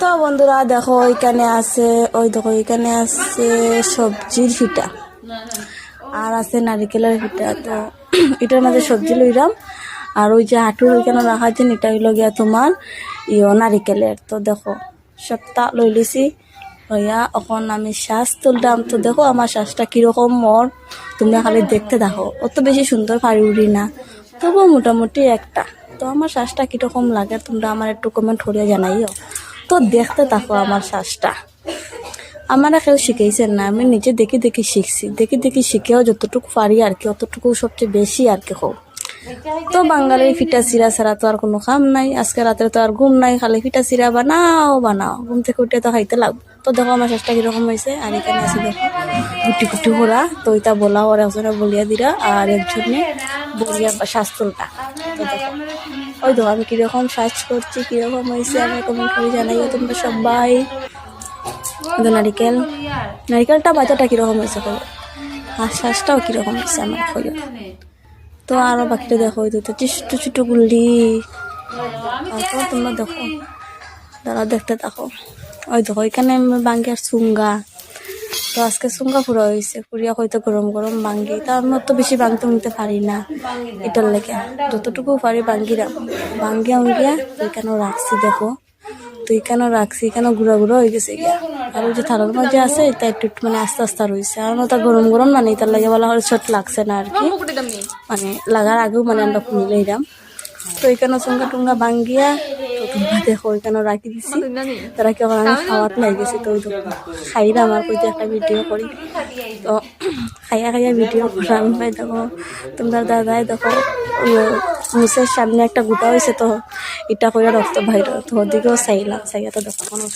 তো বন্ধুরা দেখো ওইখানে আছে, ওই দেখো ওইখানে আছে সবজির ফিটা আর আছে নারিকেলের ফিটা। তো এটার মাঝে সবজি লইলাম আর ওই যে হাঁটুর ওইখানে রাখা আছে এটা হইল গিয়া তোমার নারিকেলের। তো দেখো সবটা লই লিছি লইয়া এখন আমি শ্বাস তুললাম। তো দেখো আমার শ্বাসটা কীরকম মর, তোমরা খালি দেখতে দেখো, অত বেশি সুন্দর পারি উড়ি না, তবুও মোটামুটি একটা। তো আমার শ্বাসটা কীরকম লাগে তোমরা আমার একটু কমেন্ট করিয়া জানাইও। তো দেখতে থাকো আমার শ্বাসটা। আমারা কেউ শিখাইছেন না, আমি নিজে দেখি দেখি শিখছি, দেখি দেখি শিখেও যতটুকু পারি আর কি অতটুকু সবচেয়ে বেশি আর কি হোক। তো বাঙালির ফিটা চিরা ছাড়া তো আর কোনো কাম নাই, আজকে রাতে তো আর ঘুম নাই, খালি ফিটা চিরা বানাও বানাও, ঘুম থেকে উঠে তো খাইতে লাগবে। তো দেখো আমার শ্বাসটা কিরকম হয়েছে। আর এখানে আছে দেখো গুটি গুটি ঘোরা, তো ওইটা বলা ওর একজনে বলিয়া দিরা আর একজনে বলিয়া শ্বাস তুলটা। তো দেখো ওই দেখো আমি কিরকম শ্বাস করছি, কিরকম হয়েছে আমি কমেন্ট করে জানাইও তোমরা সবাই। নারিকেলটা বাজাটা কিরকম হয়েছে কই, আর শ্বাসটাও কিরকম হয়েছে আমার কই। তো আরো বাকিটা দেখো ওই দুটো ছোট ছোট গুলি, তারপর তোমরা দেখো তারা দেখতে থাকো। ওই দেখো এখানে বাঙ্গি আর চুঙ্গা। তো আজকে চুঙ্গা পুরা হয়েছে, পুরিয়া হয়তো গরম গরম বাঙ্গি, তা আমি তো বেশি বাঙ্গি উঠতে পারি না, এটার লেগে যতটুকু পারি বাঙ্গিরা বাঙ্গি আঙ্গিয়া ওইখানেও রাখছি দেখো। তো এখানেও রাখছি, এখানেও গুঁড়া গুঁড়ো হয়ে গেছে গিয়া। আর ওই যে থালার মাঝে আছে এটা একটু একটু মানে আস্তে আস্তে রয়েছে, আর ওটা গরম গরম মানে এটার লাগে বলা হয় ছোট লাগছে না আর কি, মানে লাগার আগেও মানে আমরা খুলে দিলাম। তো এখানে চুঙ্গা টুঙ্গা বাঙ্গিয়া তো তোমরা দেখো ওইখানে রাখি দিছি, তারা কি আমি খাওয়াত লাই গেছি। তো খাইলাম আর কইতে একটা ভিডিও করি। তো খাইয়া খাইয়া ভিডিও করা আমি পাই দেখো তোমরা দাদাই দেখো মুসের সামনে একটা গোটা হয়েছে, তো এটা করে রক্ত বাইর, তো ওদিকেও চাইলাম চাইয়া তো দেখো কোনো